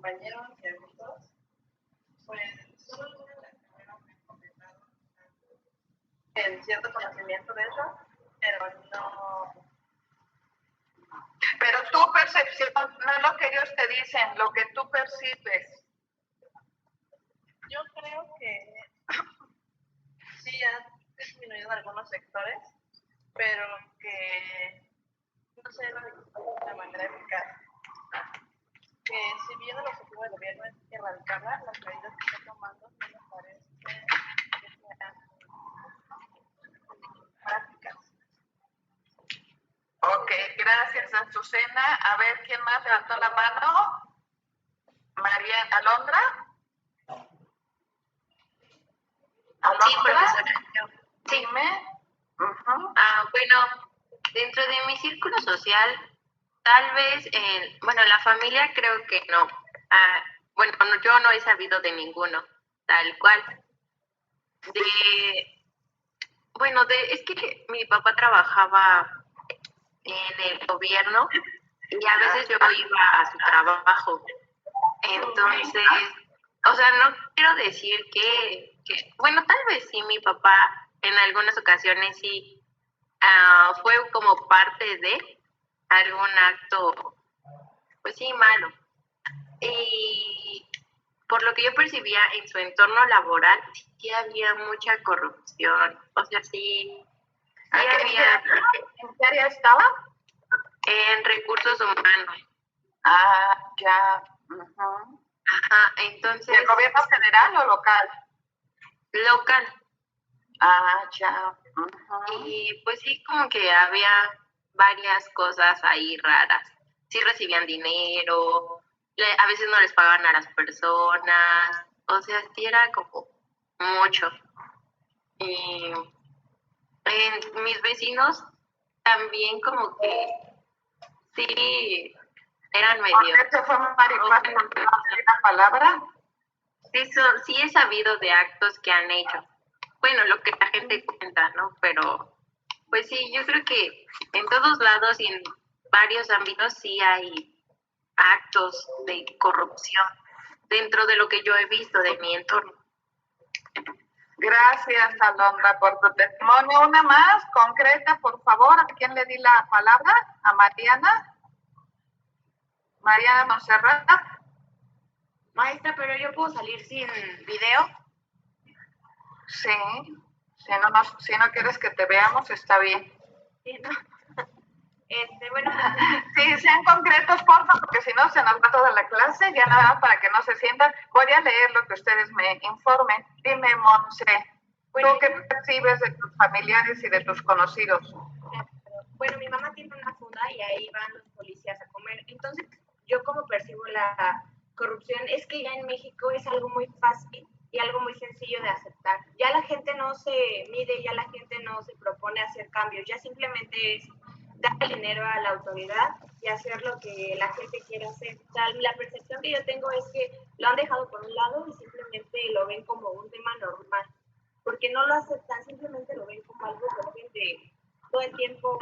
compañeros y amigos, pues solo algunas de las carreras me han comentado en cierto conocimiento de eso, pero no. Pero tu percepción, no es lo que ellos te dicen, lo que tú percibes. Yo creo que sí ha disminuido en algunos sectores, pero que no sé de la manera eficaz. Que si bien el objetivo del gobierno es erradicarla, las medidas que está tomando no me parece que sean prácticas. Ok, gracias, Azucena. A ver, ¿quién más levantó la mano? María Alondra. Sí, profesora. Dime. Bueno, dentro de mi círculo social, tal vez, la familia creo que no. Yo no he sabido de ninguno, tal cual. Es que mi papá trabajaba en el gobierno y a veces yo iba a su trabajo. Entonces, no quiero decir tal vez sí mi papá en algunas ocasiones sí fue como parte de algún acto, pues sí, malo. Y por lo que yo percibía en su entorno laboral, sí había mucha corrupción. Sí había. ¿En qué área estaba? En recursos humanos. Ya. Ajá, entonces. ¿Del gobierno federal o local? Local. Ya. Y pues sí, como que había varias cosas ahí raras. Sí recibían dinero, a veces no les pagaban a las personas, sí era como mucho. Y mis vecinos también como que sí eran medio... ¿Por qué se fue marihuana porque no sé la palabra? Sí he sabido de actos que han hecho. Bueno, lo que la gente cuenta, ¿no? Pero, pues sí, yo creo que en todos lados y en varios ámbitos sí hay actos de corrupción dentro de lo que yo he visto de mi entorno. Gracias, Alondra, por tu testimonio. Una más, concreta, por favor. ¿A quién le di la palabra? ¿A Mariana? Mariana Monserrat. Maestra, pero yo puedo salir sin video. Sí. Si no quieres que te veamos, está bien. Sí, no. Sí, sean concretos, porfa, porque si no se nos va toda la clase, ya nada más para que no se sientan. Voy a leer lo que ustedes me informen. Dime, Monse, ¿tú qué percibes de tus familiares y de tus conocidos? Bueno, mi mamá tiene una funda y ahí van los policías a comer. Entonces, yo como percibo la corrupción es que ya en México es algo muy fácil y algo muy sencillo de aceptar. Ya la gente no se mide, ya la gente no se propone hacer cambios, ya simplemente es darle dinero a la autoridad y hacer lo que la gente quiere hacer. O sea, la percepción que yo tengo es que lo han dejado por un lado y simplemente lo ven como un tema normal, porque no lo aceptan, simplemente lo ven como algo de todo el tiempo.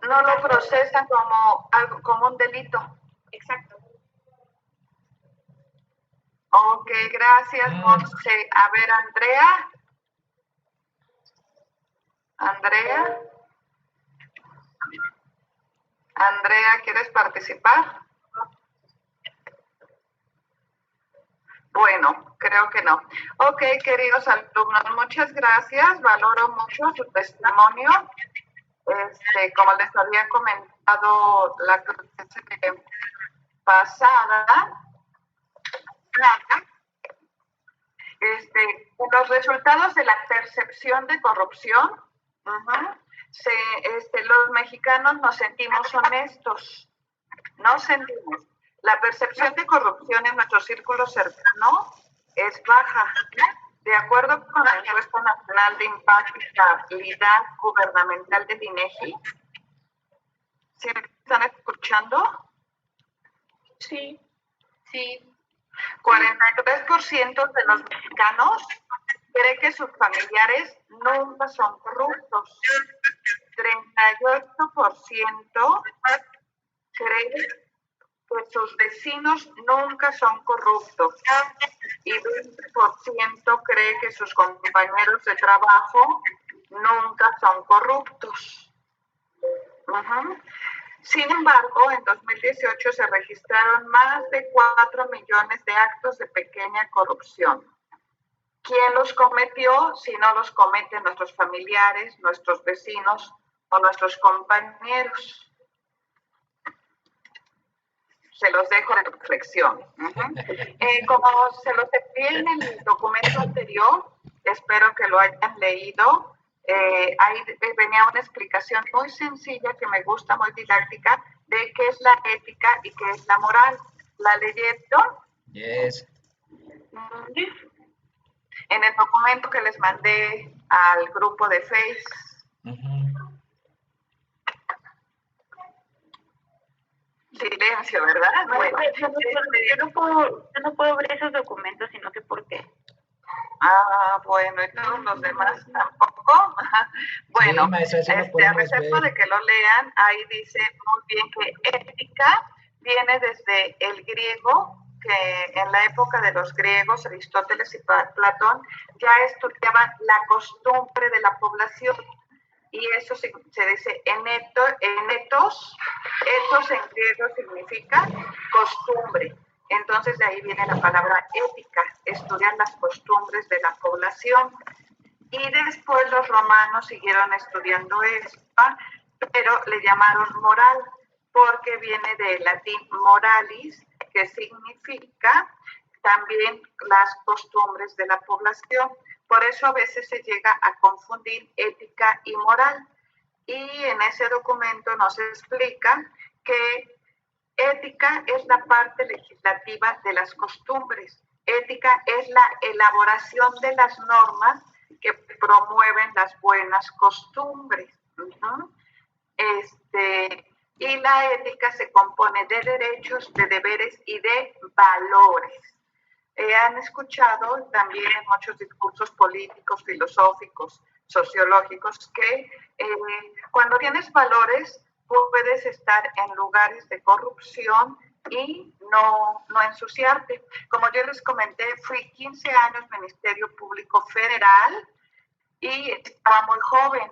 No lo procesan como un delito. Exacto. Ok, gracias, Monse. A ver, Andrea, ¿quieres participar? Bueno, creo que no. Ok, queridos alumnos, muchas gracias. Valoro mucho su testimonio. Como les había comentado la clase pasada, los resultados de la percepción de corrupción, los mexicanos nos sentimos honestos, la percepción de corrupción en nuestro círculo cercano es baja. De acuerdo con la encuesta nacional de impacto y estabilidad gubernamental del INEGI, ¿sí me están escuchando? Sí. 43% de los mexicanos cree que sus familiares nunca son corruptos. 38% cree que sus vecinos nunca son corruptos y 20% cree que sus compañeros de trabajo nunca son corruptos. Sin embargo, en 2018 se registraron más de 4 millones de actos de pequeña corrupción. ¿Quién los cometió si no los cometen nuestros familiares, nuestros vecinos o nuestros compañeros? Se los dejo de reflexión. Como se los envié en el documento anterior, espero que lo hayan leído. Ahí venía una explicación muy sencilla que me gusta, muy didáctica, de qué es la ética y qué es la moral. ¿La leyeron? Yes. En el documento que les mandé al grupo de Face. Silencio, ¿verdad? Bueno, yo no puedo ver esos documentos, sino que ¿por qué? Bueno, y todos los demás tampoco. Bueno, sí, maestra, eso a reserva de que lo lean, ahí dice muy bien que ética viene desde el griego, que en la época de los griegos, Aristóteles y Platón ya estudiaban la costumbre de la población. Y eso se dice etos en griego significa costumbre. Entonces de ahí viene la palabra ética, estudiar las costumbres de la población. Y después los romanos siguieron estudiando esto, pero le llamaron moral, porque viene del latín moralis, que significa también las costumbres de la población. Por eso a veces se llega a confundir ética y moral. Y en ese documento nos explica que ética es la parte legislativa de las costumbres. Ética es la elaboración de las normas que promueven las buenas costumbres. Y la ética se compone de derechos, de deberes y de valores. Han escuchado también en muchos discursos políticos, filosóficos, sociológicos, que cuando tienes valores puedes estar en lugares de corrupción y no ensuciarte. Como yo les comenté, fui 15 años Ministerio Público Federal y estaba muy joven.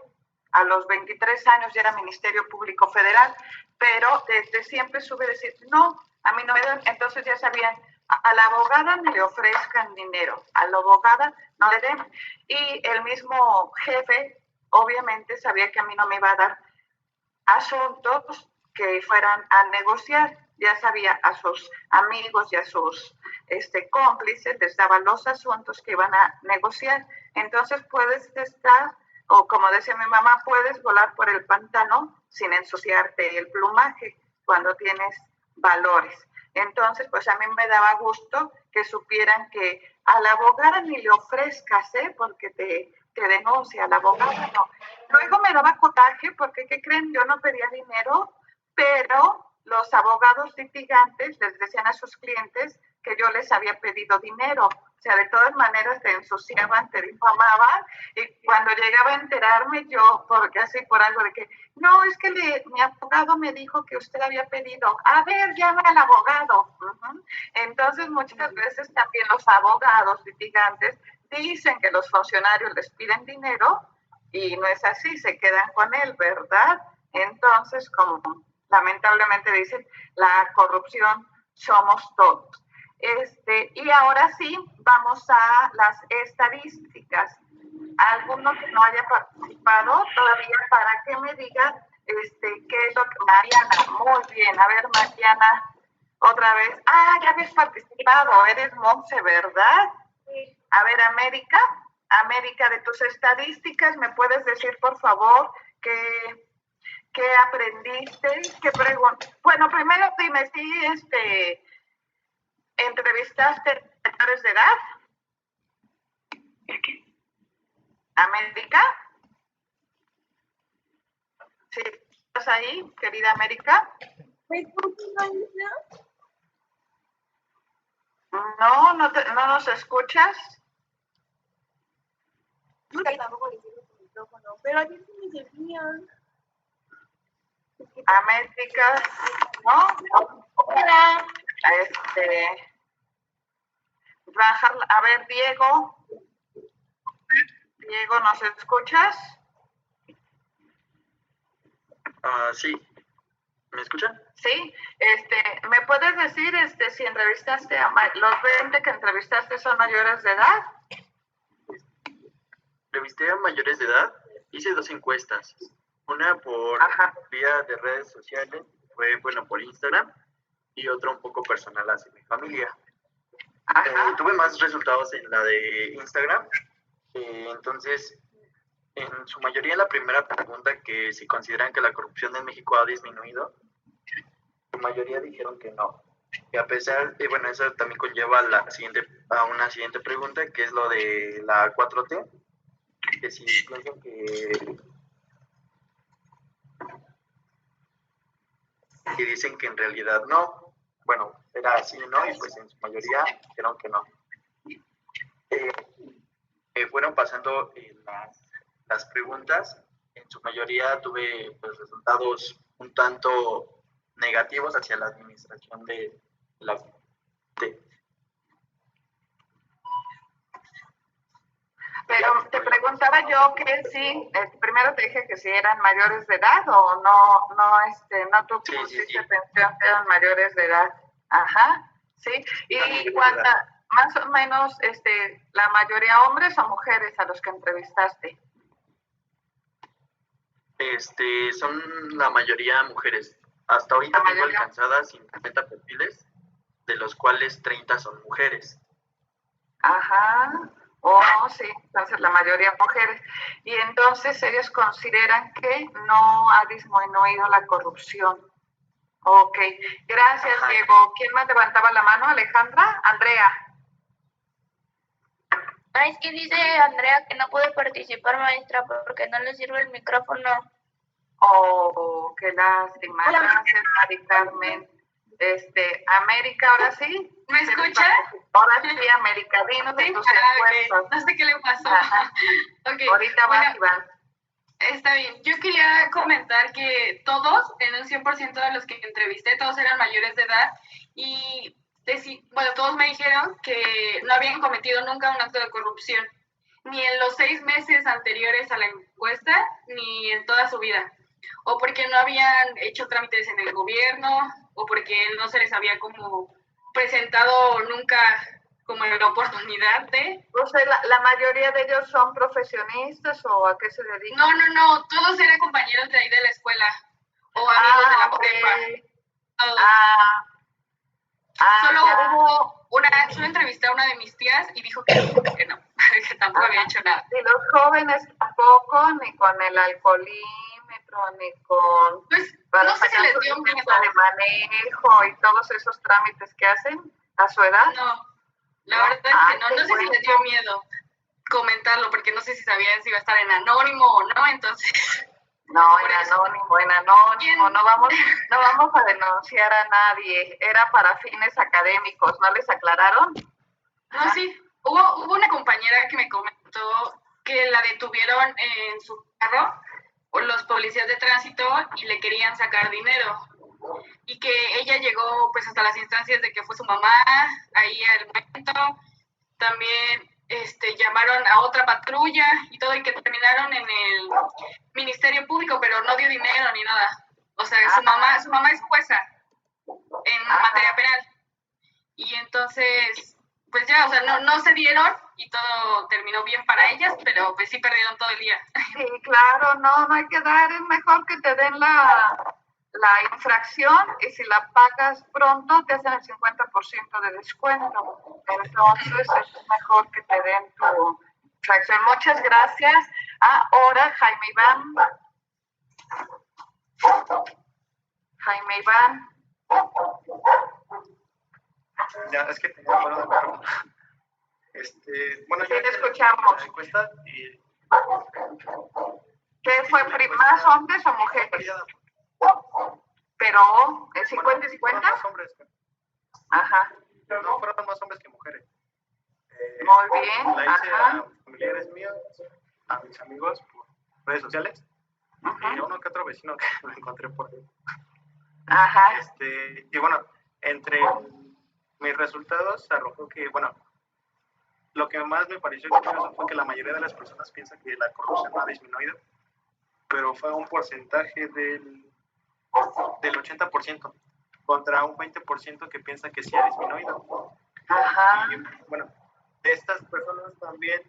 A los 23 años ya era Ministerio Público Federal, pero desde siempre supe decir, no, a mí no me dan. Entonces ya sabían, a la abogada no le ofrezcan dinero, a la abogada no le den. Y el mismo jefe obviamente sabía que a mí no me iba a dar asuntos que fueran a negociar. Ya sabía a sus amigos y a sus cómplices, les daban los asuntos que iban a negociar. Entonces puedes estar, o como decía mi mamá, puedes volar por el pantano sin ensuciarte el plumaje cuando tienes valores. Entonces, pues a mí me daba gusto que supieran que a la abogada ni le ofrezcas, porque te denuncia, a la abogada no. Luego me daba coraje porque, ¿qué creen? Yo no pedía dinero, pero los abogados litigantes les decían a sus clientes que yo les había pedido dinero. O sea, de todas maneras te ensuciaban, te difamaban, y cuando llegaba a enterarme yo, porque así por algo de que, no, es que mi abogado me dijo que usted había pedido, a ver, llame al abogado. Entonces muchas veces también los abogados litigantes dicen que los funcionarios les piden dinero y no es así, se quedan con él, ¿verdad? Entonces, como lamentablemente dicen, la corrupción somos todos. Y ahora sí, vamos a las estadísticas. Alguno que no haya participado todavía, para que me diga qué es lo que... Mariana, muy bien. A ver, Mariana, otra vez. Ya habías participado, eres Monse, ¿verdad? Sí. A ver, América, de tus estadísticas, ¿me puedes decir, por favor, qué aprendiste? ¿Qué preguntas? Bueno, primero dime si ¿entrevistaste a menores de edad? ¿América? ¿Sí estás ahí, querida América? No nos escuchas. Pero ayer sí me servían. América, ¿no? Hola. bajar, a ver, Diego, ¿nos escuchas? Sí, ¿me escuchan? Sí, ¿me puedes decir si entrevistaste a los 20 que entrevistaste son mayores de edad? Entrevisté a mayores de edad, hice 2 encuestas, una por vía de redes sociales, fue por Instagram, y otra un poco personal hacia mi familia. Tuve más resultados en la de Instagram, entonces en su mayoría la primera pregunta, que si consideran que la corrupción en México ha disminuido, la mayoría dijeron que no. Y a pesar, eso también conlleva a una siguiente pregunta, que es lo de la 4T, que si piensan que dicen que en realidad no. Bueno, era así, ¿no? Y pues en su mayoría dijeron que no. Fueron pasando las preguntas, en su mayoría tuve pues, resultados un tanto negativos hacia la administración de la... Pero te preguntaba yo que si, primero te dije que si eran mayores de edad o no tú pusiste atención que eran mayores de edad. Ajá, sí. Y más o menos, la mayoría hombres o mujeres a los que entrevistaste. Son la mayoría mujeres. Hasta ahorita tengo alcanzadas 50 perfiles, de los cuales 30 son mujeres. Ajá. Sí, entonces la mayoría mujeres. Y entonces ellos consideran que no ha disminuido la corrupción. Ok, gracias, Diego. ¿Quién más levantaba la mano? ¿Alejandra? Andrea. Es que dice Andrea que no puede participar, maestra, porque no le sirve el micrófono. Oh, qué lástima. Gracias, Mari Carmen. América, ahora sí. ¿Me escucha? Ahora sí, América, dinos de tus encuestas. No sé qué le pasó. Okay. Ahorita vas, Iván. Está bien. Yo quería comentar que todos, en un 100% de los que entrevisté, todos eran mayores de edad y todos me dijeron que no habían cometido nunca un acto de corrupción, ni en los 6 meses anteriores a la encuesta, ni en toda su vida. O porque no habían hecho trámites en el gobierno, o porque no se les había como presentado nunca como la oportunidad de... O sea, ¿la mayoría de ellos son profesionistas o a qué se dedican? No, todos eran compañeros de ahí de la escuela, o amigos de la prepa. Solo entrevisté a una de mis tías y dijo que no, que tampoco había hecho nada. Y los jóvenes tampoco, ni con el alcoholímetro, ni con... Pues, no sé si les dio miedo. De manejo y todos esos trámites que hacen a su edad. No, la verdad es que no sé si les dio miedo comentarlo, porque no sé si sabían si iba a estar en anónimo o no, entonces... No, en anónimo, no vamos a denunciar a nadie, era para fines académicos, ¿no les aclararon? No, sí, hubo una compañera que me comentó que la detuvieron en su carro por los policías de tránsito y le querían sacar dinero, y que ella llegó pues hasta las instancias de que fue su mamá ahí al momento, también llamaron a otra patrulla y todo, y que terminaron en el Ministerio Público, pero no dio dinero ni nada. O sea, su mamá es jueza en materia penal. Y entonces, pues ya, o sea, no se dieron y todo terminó bien para ellas, pero pues sí perdieron todo el día. Sí, claro, no hay que dar, es mejor que te den la infracción y si la pagas pronto te hacen el 50% de descuento. Entonces es mejor que te den tu infracción. Muchas gracias. Ahora Jaime Iván. Ya, es que tenía bueno de micrófono. Sí, te escuchamos. La encuesta y... ¿Qué fue más hombres o mujeres? Pero, ¿el 50 y 50? Fueron más hombres. Ajá. No, fueron más hombres que mujeres. Muy bien. La hice a familiares míos, a mis amigos por redes sociales, y a uno que otro vecino que lo encontré por ahí. Ajá. Y bueno, entre mis resultados arrojó que, bueno, lo que más me pareció curioso fue que la mayoría de las personas piensan que la corrupción no ha disminuido, pero fue un porcentaje del 80% contra un 20% que piensa que sí ha disminuido. Ajá. Y bueno, de estas personas también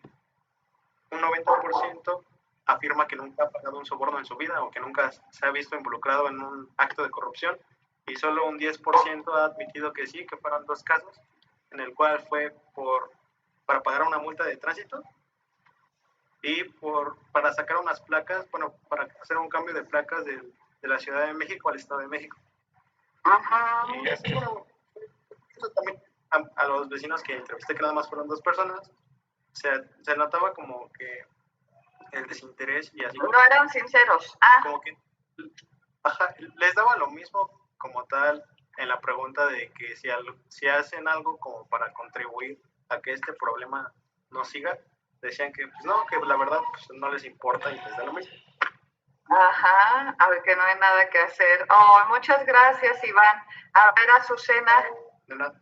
un 90% afirma que nunca ha pagado un soborno en su vida o que nunca se ha visto involucrado en un acto de corrupción, y solo un 10% ha admitido que sí, que fueron 2 casos, en el cual fue para pagar una multa de tránsito y para sacar unas placas, bueno, para hacer un cambio de placas de la Ciudad de México al Estado de México. Ajá. Y así, bueno, eso también a los vecinos que entrevisté, que nada más fueron 2 personas, se notaba como que el desinterés y así. No eran sinceros. Como que les daba lo mismo como tal en la pregunta de que si hacen algo como para contribuir a que este problema no siga, decían que pues no, que la verdad pues, no les importa y les da lo mismo. Ajá, a ver, que no hay nada que hacer. Oh, muchas gracias, Iván. A ver, Azucena. De nada.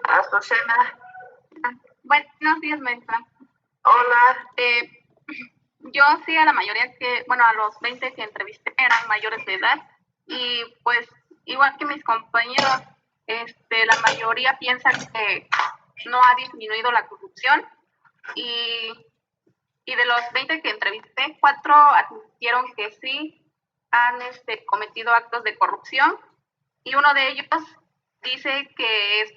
Azucena. Buenos días, maestra. Hola. Yo sí, a la mayoría a los 20 que entrevisté eran mayores de edad, y pues igual que mis compañeros, la mayoría piensa que no ha disminuido la corrupción, y de los 20 que entrevisté, 4 admitieron que sí han cometido actos de corrupción, y uno de ellos dice que es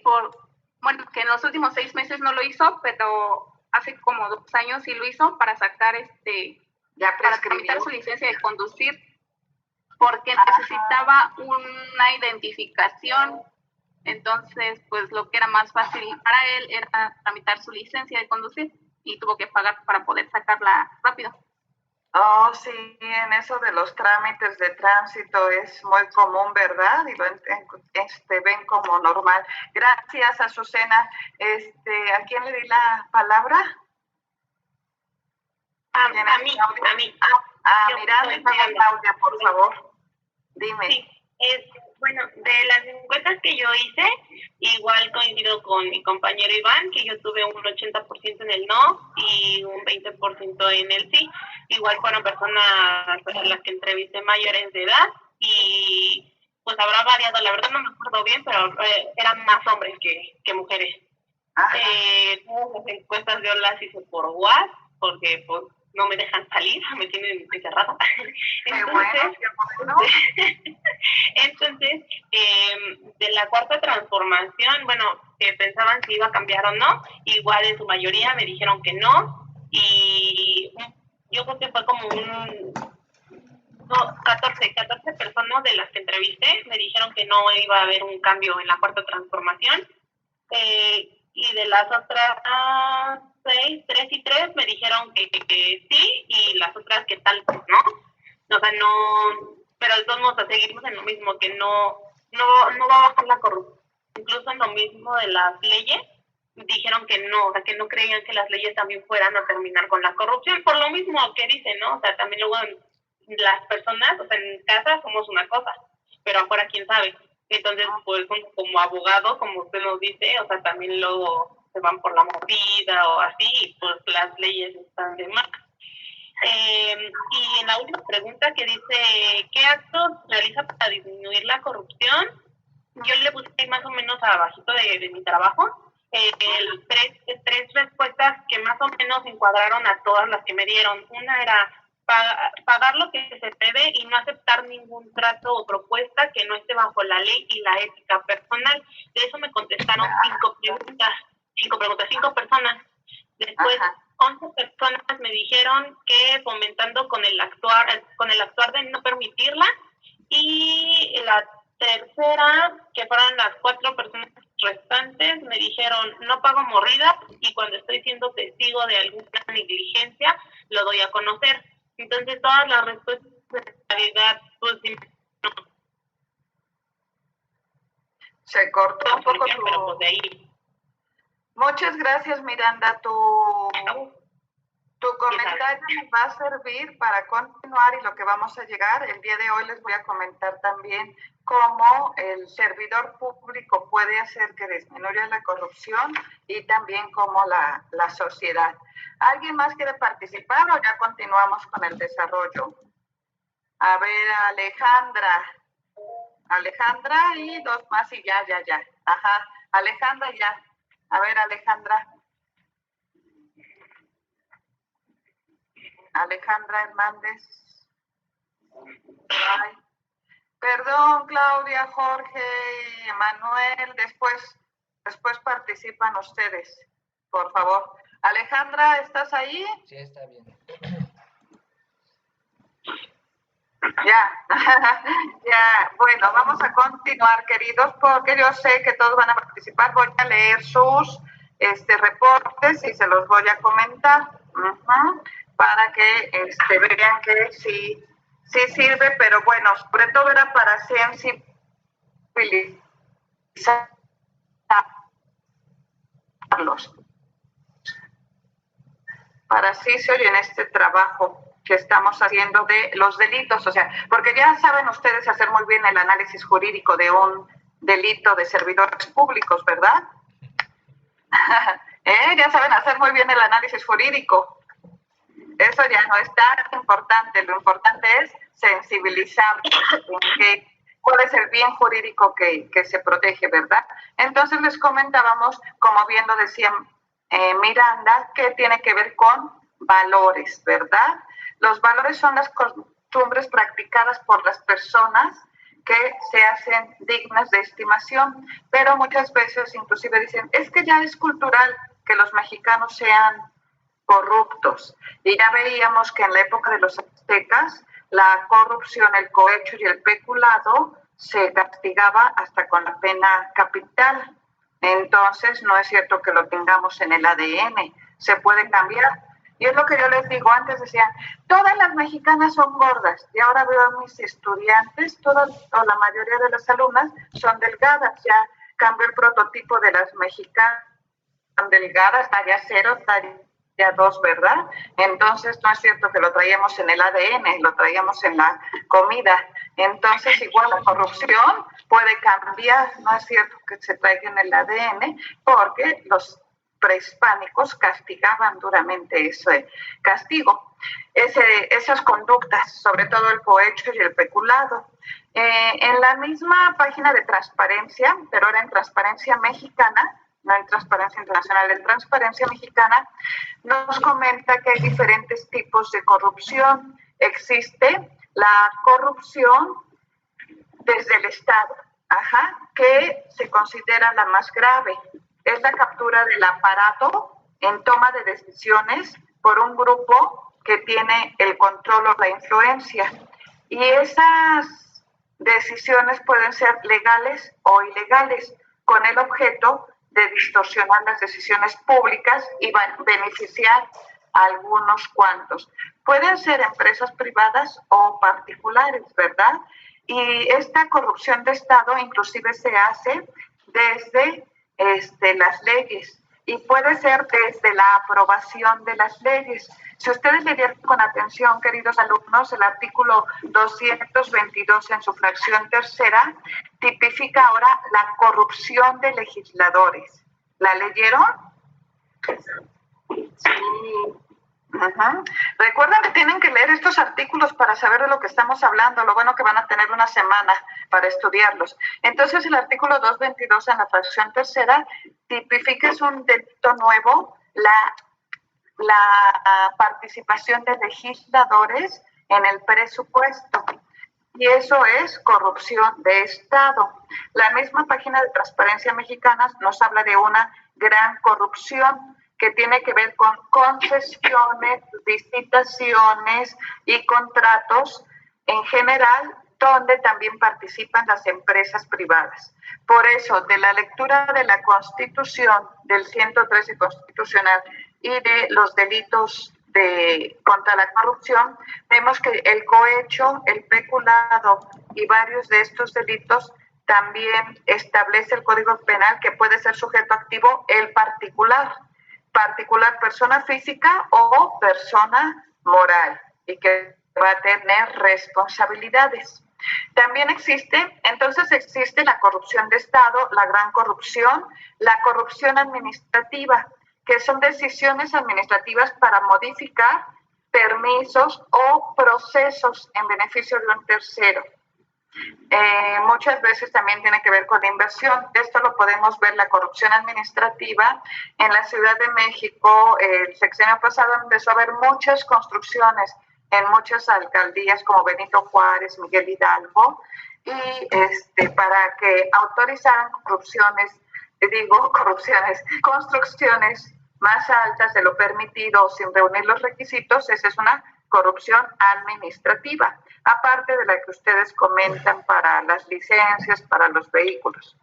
que en los últimos 6 meses no lo hizo, pero hace como 2 años sí lo hizo para sacar para tramitar su licencia de conducir, porque necesitaba una identificación. Entonces, pues lo que era más fácil para él era tramitar su licencia de conducir, y tuvo que pagar para poder sacarla rápido. Oh, sí, en eso de los trámites de tránsito es muy común, ¿verdad? Y lo ven como normal. Gracias, Azucena. ¿A quién le di la palabra? A mí. Miranda, Claudia, por favor. Dime. Sí, bueno, de las encuestas que yo hice, igual coincido con mi compañero Iván, que yo tuve un 80% en el no y un 20% en el sí. Igual fueron personas a las que entrevisté mayores de edad, y pues habrá variado, la verdad no me acuerdo bien, pero eran más hombres que mujeres. Todas las encuestas yo las hice por WhatsApp, porque pues no me dejan salir, me tienen encerrada. Entonces, de la cuarta transformación, que pensaban si iba a cambiar o no, igual en su mayoría me dijeron que no, y yo creo que fue como 14 personas de las que entrevisté me dijeron que no iba a haber un cambio en la cuarta transformación, y de las otras 6, 3 y 3 me dijeron que sí, y las otras que tal vez no. O sea, no, pero de todos modos seguimos en lo mismo, que no va a bajar la corrupción. Incluso en lo mismo de las leyes, dijeron que no, o sea, que no creían que las leyes también fueran a terminar con la corrupción, por lo mismo que dicen, ¿no? O sea, también luego las personas, o sea, en casa somos una cosa, pero afuera quién sabe. Entonces, pues como abogado, como usted nos dice, o sea, también luego se van por la movida o así, y pues las leyes están de más. Y en la última pregunta que dice, ¿qué actos realiza para disminuir la corrupción? Yo le puse más o menos abajito de mi trabajo, tres respuestas que más o menos encuadraron a todas las que me dieron. Una era pagar lo que se debe y no aceptar ningún trato o propuesta que no esté bajo la ley y la ética personal. De eso me contestaron 5 personas. Después, 11 personas me dijeron que fomentando con el actuar de no permitirla, y la tercera, que fueron las 4 personas restantes, me dijeron no pago morrida, y cuando estoy siendo testigo de alguna negligencia lo doy a conocer. Entonces todas las respuestas de realidad, pues no. Se cortó un poco pero pues de ahí. Muchas gracias, Miranda. Tu comentario me va a servir para continuar y lo que vamos a llegar. El día de hoy les voy a comentar también cómo el servidor público puede hacer que disminuya la corrupción y también cómo la sociedad. ¿Alguien más quiere participar o ya continuamos con el desarrollo? A ver, Alejandra y dos más y ya. Ajá, Alejandra ya. A ver, Alejandra Hernández. Ay. Perdón, Claudia, Jorge, Emanuel, después participan ustedes, por favor. Alejandra, ¿estás ahí? Sí, está bien. Ya, bueno, vamos a continuar, queridos, porque yo sé que todos van a participar. Voy a leer sus reportes y se los voy a comentar para que vean que sí sirve, pero bueno, sobre todo era para sensibilizarlos, para así se oye en este trabajo que estamos haciendo de los delitos, o sea, porque ya saben ustedes hacer muy bien el análisis jurídico de un delito de servidores públicos, ¿verdad? Ya saben hacer muy bien el análisis jurídico. Eso ya no es tan importante, lo importante es sensibilizarnos en cuál es el bien jurídico que se protege, ¿verdad? Entonces les comentábamos, como bien lo decía Miranda, que tiene que ver con valores, ¿verdad? Los valores son las costumbres practicadas por las personas que se hacen dignas de estimación, pero muchas veces inclusive dicen, es que ya es cultural que los mexicanos sean corruptos. Y ya veíamos que en la época de los aztecas, la corrupción, el cohecho y el peculado se castigaba hasta con la pena capital. Entonces, no es cierto que lo tengamos en el ADN, se puede cambiar. Y es lo que yo les digo, antes decían, todas las mexicanas son gordas, y ahora veo a mis estudiantes, todas o la mayoría de las alumnas son delgadas, ya cambió el prototipo de las mexicanas, son delgadas, talla 0, talla 2, ¿verdad? Entonces, no es cierto que lo traíamos en el ADN, lo traíamos en la comida. Entonces, igual la corrupción puede cambiar, no es cierto que se traiga en el ADN, porque los prehispánicos castigaban duramente ese castigo, esas conductas, sobre todo el cohecho y el peculado. En la misma página de Transparencia, pero ahora en Transparencia Mexicana, no en Transparencia Internacional, en Transparencia Mexicana, nos comenta que hay diferentes tipos de corrupción. Existe la corrupción desde el Estado, que se considera la más grave. Es la captura del aparato en toma de decisiones por un grupo que tiene el control o la influencia. Y esas decisiones pueden ser legales o ilegales, con el objeto de distorsionar las decisiones públicas y beneficiar a algunos cuantos. Pueden ser empresas privadas o particulares, ¿verdad? Y esta corrupción de Estado inclusive se hace desde las leyes y puede ser desde la aprobación de las leyes. Si ustedes leyeron con atención, queridos alumnos, el artículo 222 en su fracción tercera tipifica ahora la corrupción de legisladores. ¿La leyeron? Sí. Recuerden que tienen que leer estos artículos para saber de lo que estamos hablando. Lo bueno que van a tener una semana para estudiarlos. Entonces, el artículo 222 en la fracción tercera tipifica, es un delito nuevo, la participación de legisladores en el presupuesto. Y eso es corrupción de Estado. La misma página de Transparencia Mexicana nos habla de una gran corrupción que tiene que ver con concesiones, licitaciones y contratos en general, donde también participan las empresas privadas. Por eso, de la lectura de la Constitución, del 113 Constitucional y de los delitos contra la corrupción, vemos que el cohecho, el peculado y varios de estos delitos también establece el Código Penal que puede ser sujeto activo el particular. particular, persona física o persona moral, y que va a tener responsabilidades. También existe la corrupción de Estado, la gran corrupción, la corrupción administrativa, que son decisiones administrativas para modificar permisos o procesos en beneficio de un tercero. Muchas veces también tiene que ver con inversión. Esto lo podemos ver, la corrupción administrativa. En la Ciudad de México, el sexenio pasado empezó a haber muchas construcciones en muchas alcaldías como Benito Juárez, Miguel Hidalgo, y para que autorizaran construcciones más altas de lo permitido sin reunir los requisitos. Esa es una corrupción administrativa, aparte de la que ustedes comentan para las licencias, para los vehículos.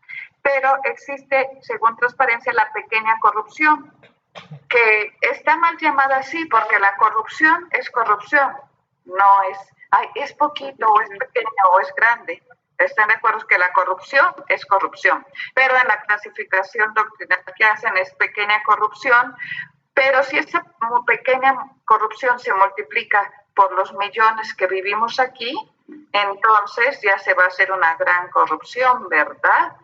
Pero existe, según Transparencia, la pequeña corrupción, que está mal llamada así porque la corrupción es corrupción, no es poquito o es pequeño o es grande. Están de acuerdo que la corrupción es corrupción, pero en la clasificación doctrinal que hacen es pequeña corrupción, pero si esa pequeña corrupción se multiplica por los millones que vivimos aquí, entonces ya se va a hacer una gran corrupción, ¿verdad?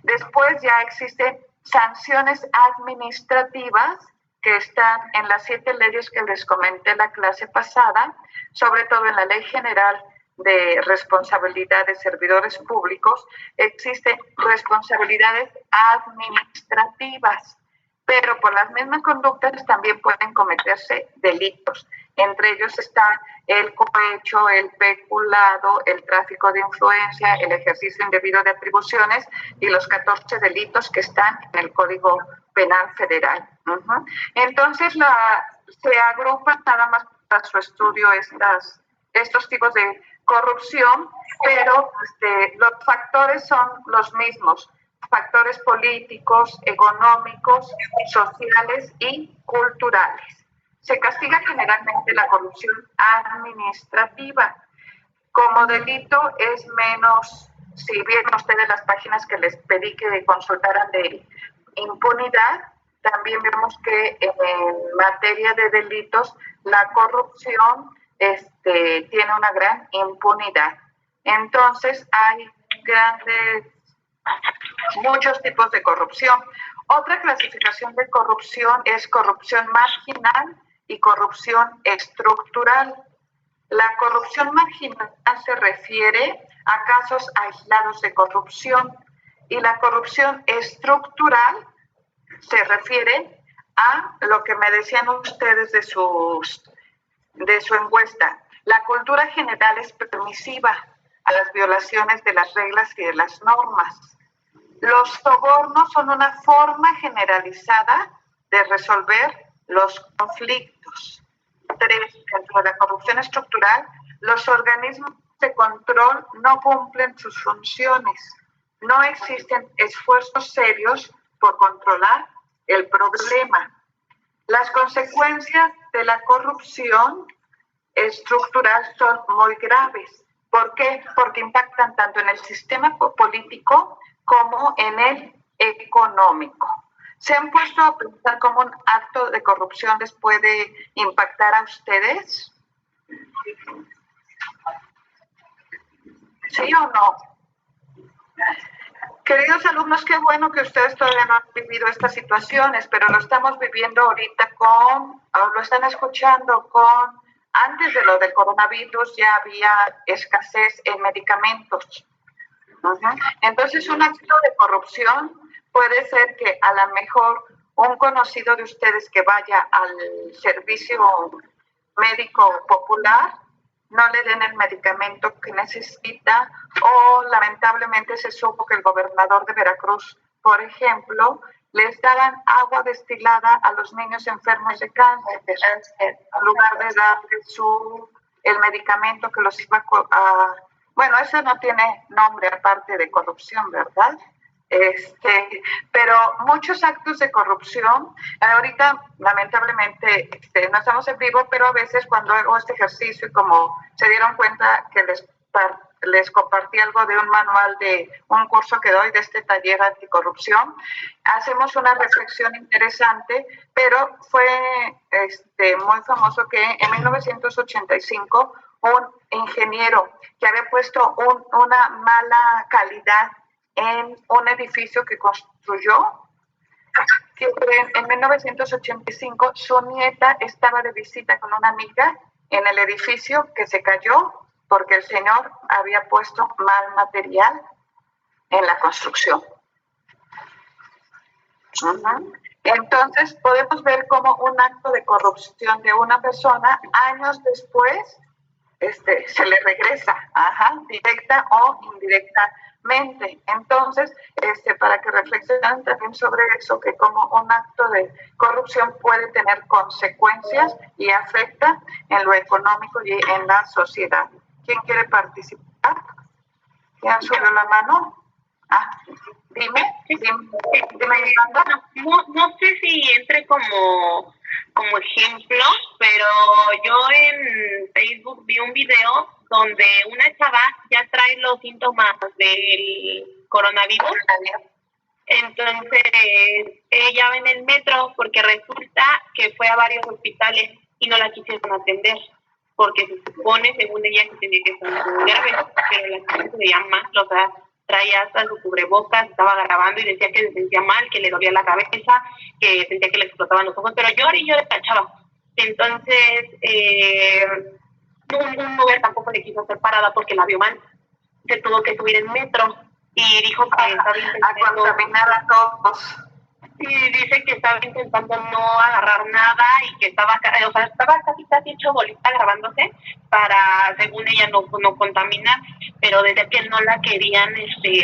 Después ya existen sanciones administrativas que están en las 7 leyes que les comenté la clase pasada, sobre todo en la Ley General de Responsabilidad de Servidores Públicos. Existen responsabilidades administrativas, pero por las mismas conductas también pueden cometerse delitos. Entre ellos está el cohecho, el peculado, el tráfico de influencia, el ejercicio indebido de atribuciones y los 14 delitos que están en el Código Penal Federal. Entonces, se agrupan nada más para su estudio estos tipos de corrupción, pero los factores son los mismos: factores políticos, económicos, sociales y culturales. Se castiga generalmente la corrupción administrativa. Como delito es menos, si vieron ustedes las páginas que les pedí que consultaran de impunidad, también vemos que en materia de delitos la corrupción tiene una gran impunidad. Entonces hay muchos tipos de corrupción. Otra clasificación de corrupción es corrupción marginal y corrupción estructural. La corrupción marginal se refiere a casos aislados de corrupción y la corrupción estructural se refiere a lo que me decían ustedes de su encuesta. La cultura general es permisiva a las violaciones de las reglas y de las normas. Los sobornos son una forma generalizada de resolver los conflictos. 3. Dentro de la corrupción estructural, los organismos de control no cumplen sus funciones. No existen esfuerzos serios por controlar el problema. Las consecuencias de la corrupción estructural son muy graves. ¿Por qué? Porque impactan tanto en el sistema político como en el económico. ¿Se han puesto a pensar cómo un acto de corrupción les puede impactar a ustedes? ¿Sí o no? Queridos alumnos, qué bueno que ustedes todavía no han vivido estas situaciones, pero lo estamos viviendo ahorita lo están escuchando antes de lo del coronavirus ya había escasez en medicamentos. Entonces, un acto de corrupción puede ser que a lo mejor un conocido de ustedes que vaya al servicio médico popular no le den el medicamento que necesita, o lamentablemente se supo que el gobernador de Veracruz, por ejemplo, les daban agua destilada a los niños enfermos de cáncer, en lugar de darles el medicamento que los iba a... Bueno, eso no tiene nombre aparte de corrupción, ¿verdad? Pero muchos actos de corrupción, ahorita lamentablemente no estamos en vivo, pero a veces cuando hago este ejercicio y como se dieron cuenta que les les compartí algo de un manual de un curso que doy de este taller anticorrupción. Hacemos una reflexión interesante, pero fue muy famoso que en 1985 un ingeniero que había puesto una mala calidad en un edificio que construyó, que en 1985 su nieta estaba de visita con una amiga en el edificio que se cayó porque el señor había puesto mal material en la construcción. Entonces podemos ver como un acto de corrupción de una persona años después se le regresa, directa o indirectamente. Entonces, para que reflexionen también sobre eso, que como un acto de corrupción puede tener consecuencias y afecta en lo económico y en la sociedad. ¿Quién quiere participar? ¿Quién subió la mano? Dime. No sé si entre como ejemplo, pero yo en Facebook vi un video donde una chava ya trae los síntomas del coronavirus. Entonces ella va en el metro porque resulta que fue a varios hospitales y no la quisieron atender porque se supone, según ella, que tenía que estar muy grave, pero la gente se veía mal, o sea, traía hasta su cubrebocas, estaba grabando y decía que se sentía mal, que le dolía la cabeza, que sentía que le explotaban los ojos, pero yo le cachaba. Entonces, un Uber tampoco le quiso hacer parada porque la vio mal. Se tuvo que subir en metro y dijo que estaba intentando contaminar a todos. Sí, dice que estaba intentando no agarrar nada y que estaba casi hecho bolita grabándose para, según ella, no contaminar, pero desde que no la querían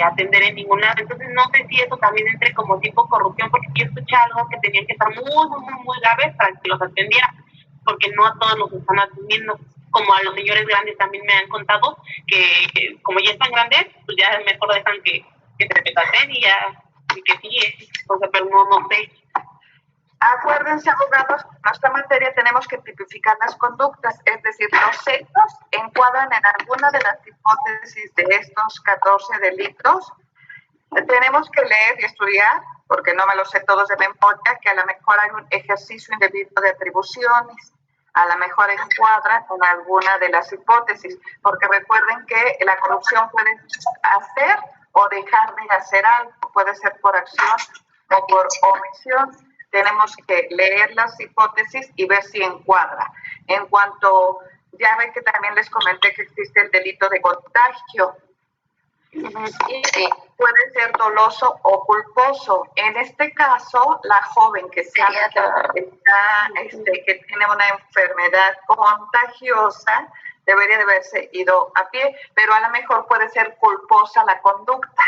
atender en ningún lado. Entonces no sé si eso también entre como tipo corrupción, porque yo escuché algo que tenían que estar muy graves para que los atendieran, porque no a todos los están atendiendo. Como a los señores grandes también me han contado que como ya están grandes, pues ya mejor dejan que se petaten y ya, y que sí, o sea, pero no sé. Acuérdense, abogados, en nuestra materia tenemos que tipificar las conductas, es decir, los hechos encuadran en alguna de las hipótesis de estos 14 delitos. Tenemos que leer y estudiar, porque no me los sé todos de memoria, que a lo mejor hay un ejercicio indebido de atribuciones, a lo mejor encuadra en alguna de las hipótesis, porque recuerden que la corrupción puede hacer o dejar de hacer algo, puede ser por acción o por omisión. Tenemos que leer las hipótesis y ver si encuadra. En cuanto, ya ven que también les comenté que existe el delito de contagio, y puede ser doloso o culposo. En este caso, la joven que sabe que tiene una enfermedad contagiosa debería de haberse ido a pie, pero a lo mejor puede ser culposa la conducta.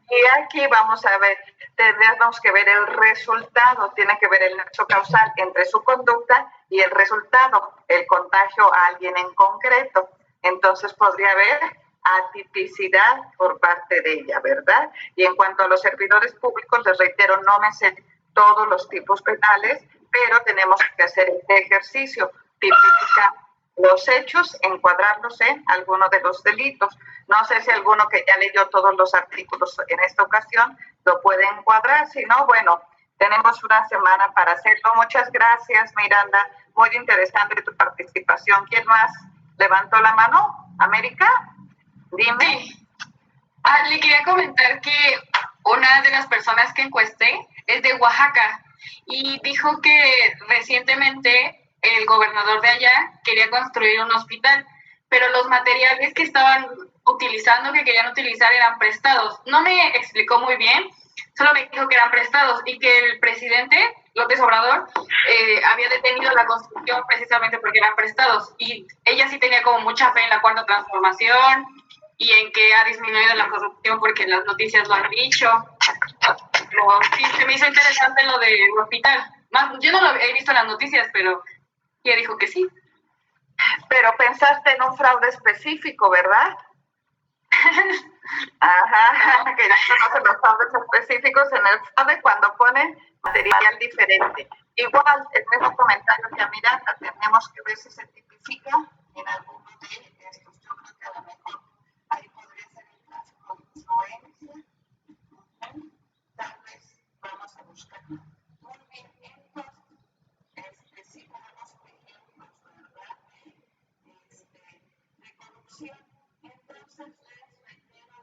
Y aquí vamos a ver, tendríamos que ver el resultado, tiene que ver el nexo causal entre su conducta y el resultado, el contagio a alguien en concreto. Entonces podría haber atipicidad por parte de ella, ¿verdad? Y en cuanto a los servidores públicos, les reitero, no me sé todos los tipos penales, pero tenemos que hacer este ejercicio, tipificar los hechos, encuadrarlos en alguno de los delitos. No sé si alguno que ya leyó todos los artículos en esta ocasión lo puede encuadrar, si no, bueno, tenemos una semana para hacerlo. Muchas gracias, Miranda, muy interesante tu participación. ¿Quién más levantó la mano? ¿América? Dime. Sí. Le quería comentar que una de las personas que encuesté es de Oaxaca y dijo que recientemente el gobernador de allá quería construir un hospital, pero los materiales que estaban utilizando, que querían utilizar, eran prestados. No me explicó muy bien, solo me dijo que eran prestados y que el presidente López Obrador había detenido la construcción precisamente porque eran prestados, y ella sí tenía como mucha fe en la Cuarta Transformación y en que ha disminuido la corrupción porque las noticias lo han dicho. Pero sí, se me hizo interesante lo del hospital. Yo no lo he visto en las noticias, pero ella dijo que sí. Pero pensaste en un fraude específico, ¿verdad? Ajá, que ya conocen los fraudes específicos. En el fraude cuando ponen material diferente. Igual, el mismo comentario que a Miranda, tenemos que ver si se tipifica en alguno de estos. Yo creo que a lo mejor ahí podría ser el clásico de influencia. Tal vez vamos a buscar. Muy bien, entonces, sí tenemos ejemplos, ¿verdad? De corrupción. Entonces, les requiero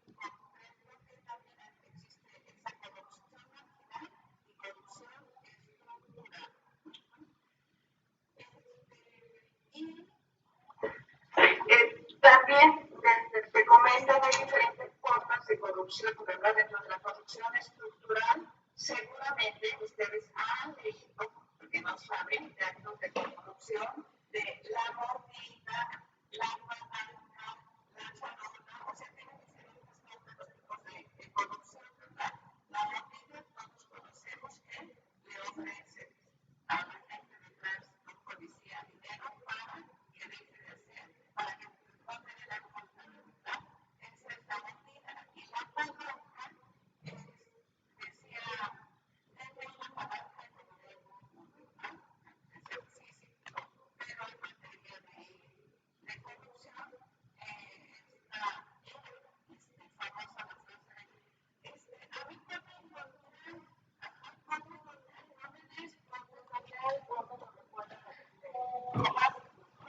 y comprendo que también existe esa corrupción marginal y corrupción estructural. Y también se comentan de diferentes formas de corrupción, ¿verdad? Dentro de la corrupción estructural, seguramente ustedes han leído, porque no saben, de actos de corrupción, de la mordida, la palanca, la chanona, o sea, tienen diferentes tipos de corrupción, ¿verdad? La mordida, todos conocemos que le ofrece a la gente detrás de un policía dinero para que deje de hacer, para que no tenga la culpabilidad. Esa es la mordida. Y la palanca decía, denme una palanca como de físico, pero en materia de corrupción está famosa la frase, a mí también me olvidan, no me des, cuando no recuerda robar,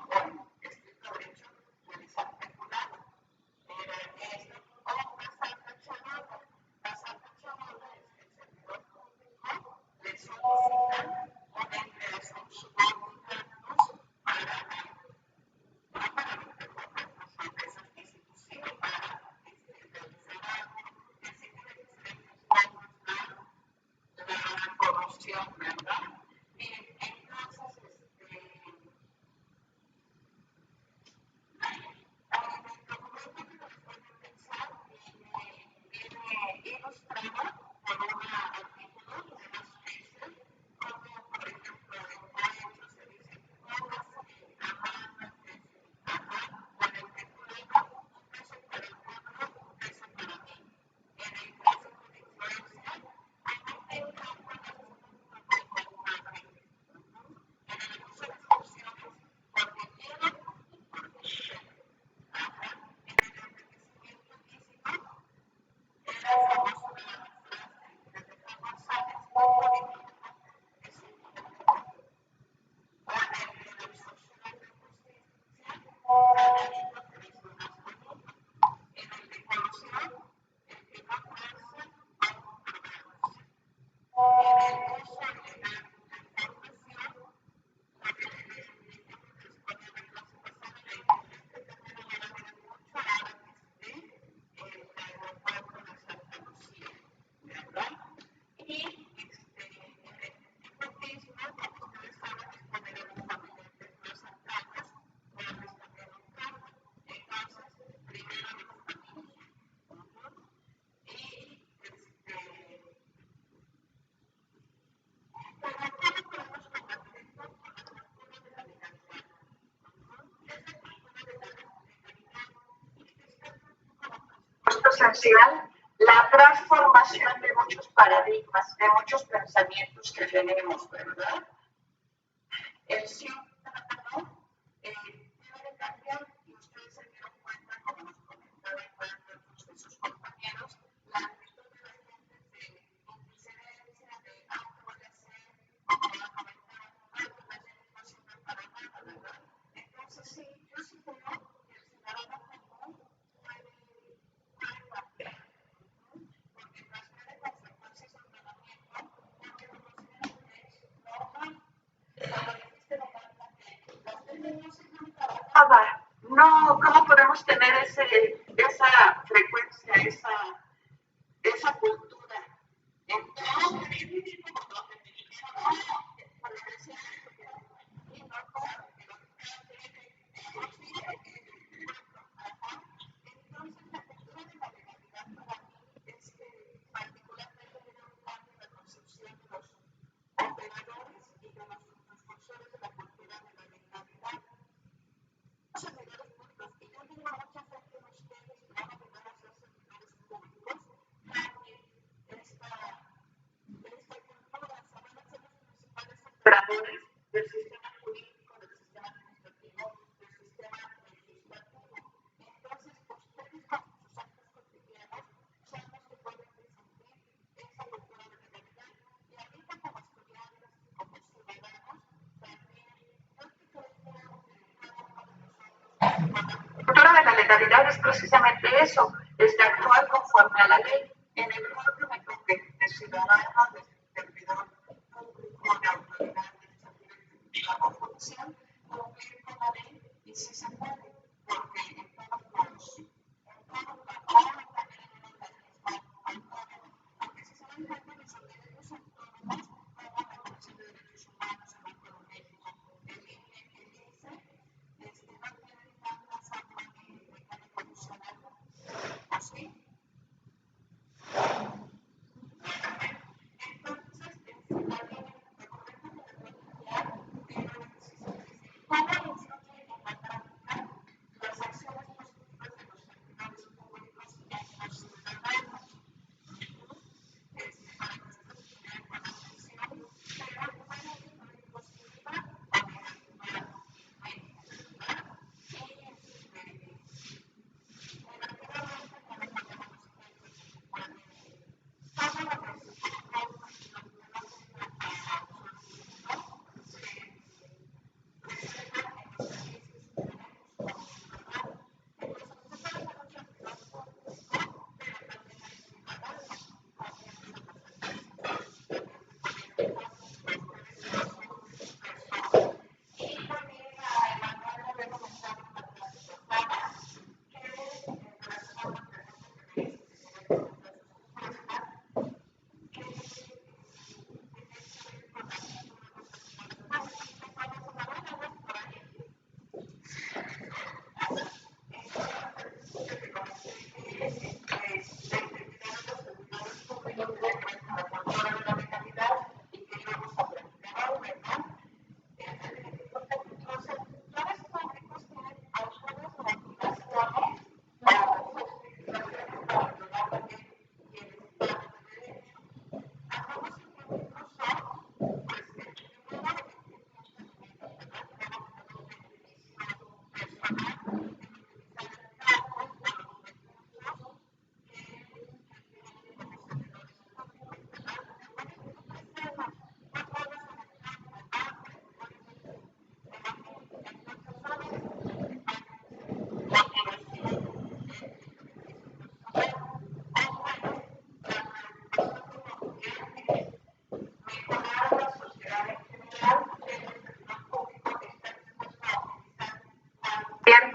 bueno, escrito de hecho, realizar peculado. Era esto, o una santa chamola. La santa chamola es el servidor público, le solicitan o le ingresan subordinados para esas instituciones, para realizar algo, que sí tiene diferentes formas la corrupción, ¿verdad? Bien, entonces, el documento que nos puede pensar viene ilustrado por un artículo de las Fraser, como por ejemplo en Coelho se dice, póngase a mano, o en el peculado, un peso para el pueblo, un peso para mí. En el caso de influencia, hay que en el uso de funciones porque quiero y porque quiero. En el enriquecimiento ilícito, era famoso la frase de Alejandro González, un político es un político. O en el social de justicia, la delito que es lo más bonito. En el de corrupción, el que no fuerza va a comprobarse. En el uso ilegal de la información, lo que les ponía la clase pasada, la inteligencia también era de mucho antes del aeropuerto de Santa Lucía, ¿verdad? Y en el nepotismo, como ustedes saben, es poner a los familiares más cercanos, darles también un cargo. Entonces, primero la familia. Y pero ¿cómo podemos combatir esto? Con la cultura de la legalidad. Esa cultura de la legalidad está como esencial la transformación de muchos paradigmas, de muchos pensamientos que tenemos, ¿verdad? El ciudadano debe de cambiar y ustedes se dieron cuenta, como nos comentaban varios de sus compañeros, la actitud de la gente de indiferencia, de voy a hacer, como lo comentaban, la gente no sirve para nada, ¿verdad? Entonces sí, yo sí creo que el ciudadano común puede cambiar, porque transfiere consecuencias al tratamiento, porque lo considera que es normal. Cuando dijiste, Román, la gente no se trabajaba, legalidad es precisamente eso, es de actuar conforme a la ley. En el rol que me toque de ciudadano, de servidor público, de autoridad administrativa o judicial, cumplir con la ley y si se puede, porque en todos los porque si se dan cuenta los organismos autónomos como la Comisión de Derechos Humanos, el Banco de México, el INE, el ICE, no tienen tanta forma de funcionar. ¿Así? Entonces, también recordemos que la ¿cómo influye en la práctica las acciones positivas de los servidores públicos en los ciudadanos? Para que ustedes tengan con atención, pero puede influir positiva o negativamente, ¿verdad? Relativamente también podemos todo lo que se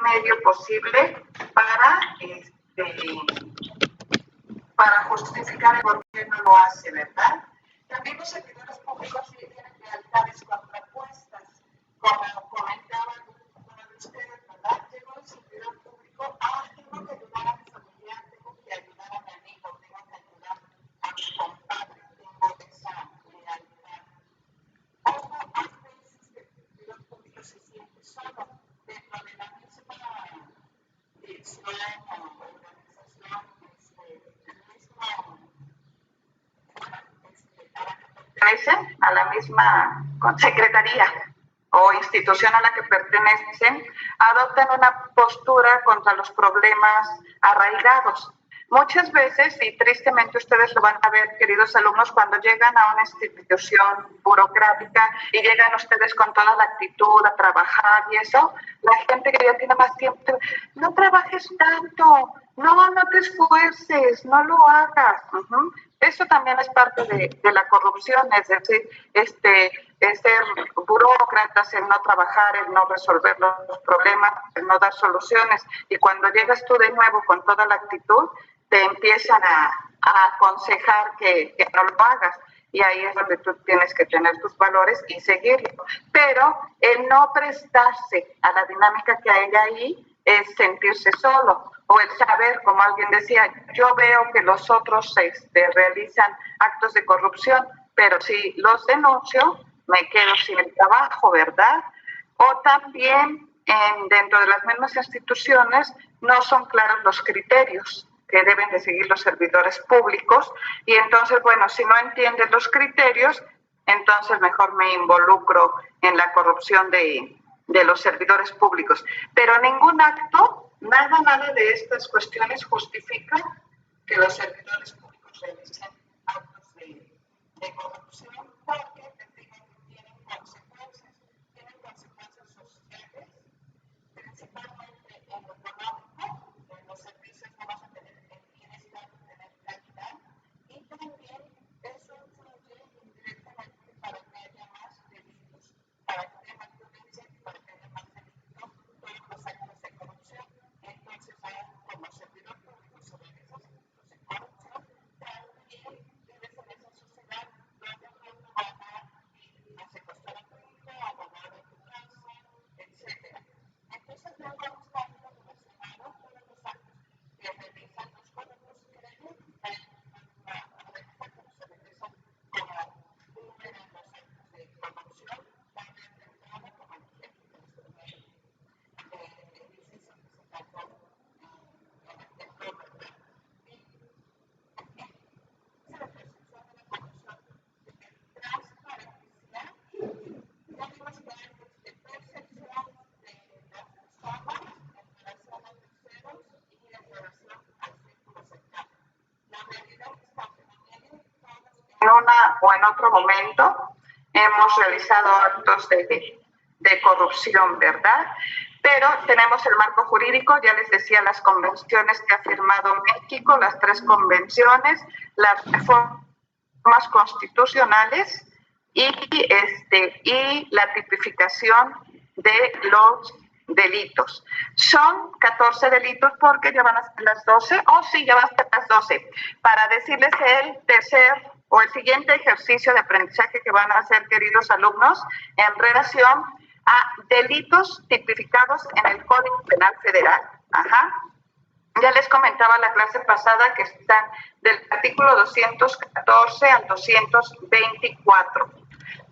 medio posible para justificar el por qué no lo hace, ¿verdad? También los servidores públicos tienen lealtades contrapuestas, como comentaban uno de ustedes, ¿verdad? Llegó el servidor público, tengo que ayudar a mi familiar, tengo que ayudar a mi amigo, tengo que ayudar a mi compadre, tengo esa lealtad. Ojo, hay veces que el servidor público se siente solo dentro de la misma dirección o organización, pertenecen a la misma secretaría o institución a la que pertenecen, adoptan una postura contra los problemas arraigados. Muchas veces, y tristemente ustedes lo van a ver, queridos alumnos, cuando llegan a una institución burocrática y llegan ustedes con toda la actitud a trabajar y eso, la gente que ya tiene más tiempo, no trabajes tanto, no te esfuerces, no lo hagas. Eso también es parte de la corrupción, es decir, ser burócratas, el no trabajar, el no resolver los problemas, el no dar soluciones. Y cuando llegas tú de nuevo con toda la actitud, te empiezan a aconsejar que no lo hagas. Y ahí es donde tú tienes que tener tus valores y seguirlo. Pero el no prestarse a la dinámica que hay ahí es sentirse solo. O el saber, como alguien decía, yo veo que los otros realizan actos de corrupción, pero si los denuncio, me quedo sin el trabajo, ¿verdad? O también dentro de las mismas instituciones no son claros los criterios que deben de seguir los servidores públicos y entonces, bueno, si no entienden los criterios, entonces mejor me involucro en la corrupción de los servidores públicos. Pero ningún acto, nada de estas cuestiones justifica que los servidores públicos realicen actos de corrupción porque tienen consecuencias sociales, principalmente en lo económico, persona o en otro momento hemos realizado actos de corrupción, ¿verdad? Pero tenemos el marco jurídico, ya les decía, las convenciones que ha firmado México, las 3 convenciones, las reformas constitucionales y la tipificación de los delitos. Son 14 delitos porque ya van a ser las 12. Sí, ya van a ser las 12. Para decirles el tercer o el siguiente ejercicio de aprendizaje que van a hacer, queridos alumnos, en relación a delitos tipificados en el Código Penal Federal. Ya les comentaba la clase pasada que están del artículo 214 al 224,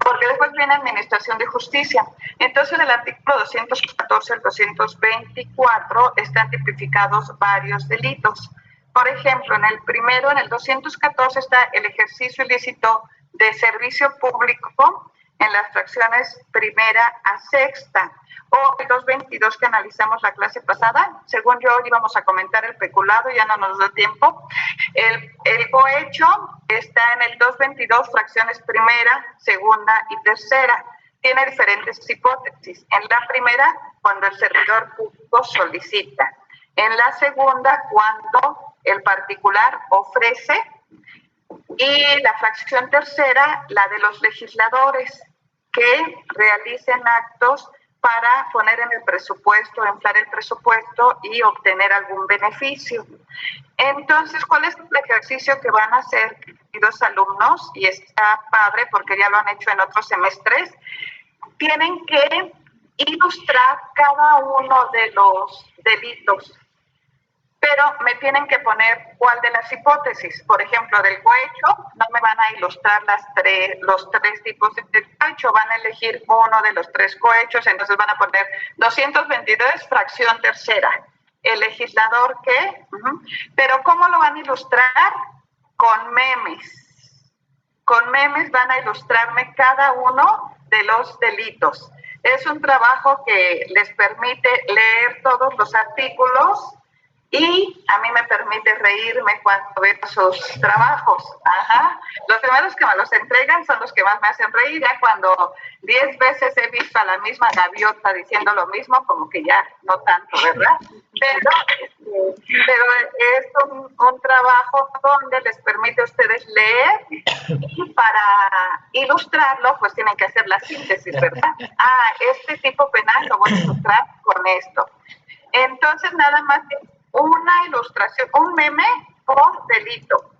porque después viene Administración de Justicia. Entonces, del artículo 214 al 224 están tipificados varios delitos. Por ejemplo, en el primero, en el 214, está el ejercicio ilícito de servicio público en las fracciones primera a sexta, o el 222 que analizamos la clase pasada. Según yo, íbamos a comentar el peculado, ya no nos da tiempo. El cohecho está en el 222, fracciones primera, segunda y tercera. Tiene diferentes hipótesis. En la primera, cuando el servidor público solicita. En la segunda, cuando el particular ofrece. Y la fracción tercera, la de los legisladores que realicen actos para poner en el presupuesto, inflar el presupuesto y obtener algún beneficio. Entonces, ¿cuál es el ejercicio que van a hacer, queridos alumnos? Y está padre porque ya lo han hecho en otros semestres. Tienen que ilustrar cada uno de los delitos, pero me tienen que poner cuál de las hipótesis. Por ejemplo, del cohecho, no me van a ilustrar los tres tipos de cohecho, van a elegir uno de los 3 cohechos, entonces van a poner 222, fracción tercera. El legislador, ¿qué? Pero ¿cómo lo van a ilustrar? Con memes. Con memes van a ilustrarme cada uno de los delitos. Es un trabajo que les permite leer todos los artículos y a mí me permite reírme cuando veo sus trabajos. Los primeros que me los entregan son los que más me hacen reír. Ya cuando 10 veces he visto a la misma gaviota diciendo lo mismo, como que ya no tanto, ¿verdad? Pero es un trabajo donde les permite a ustedes leer y para ilustrarlo, pues tienen que hacer la síntesis, ¿verdad? Este tipo penal lo voy a ilustrar con esto. Entonces, nada más una ilustración, un meme por delito.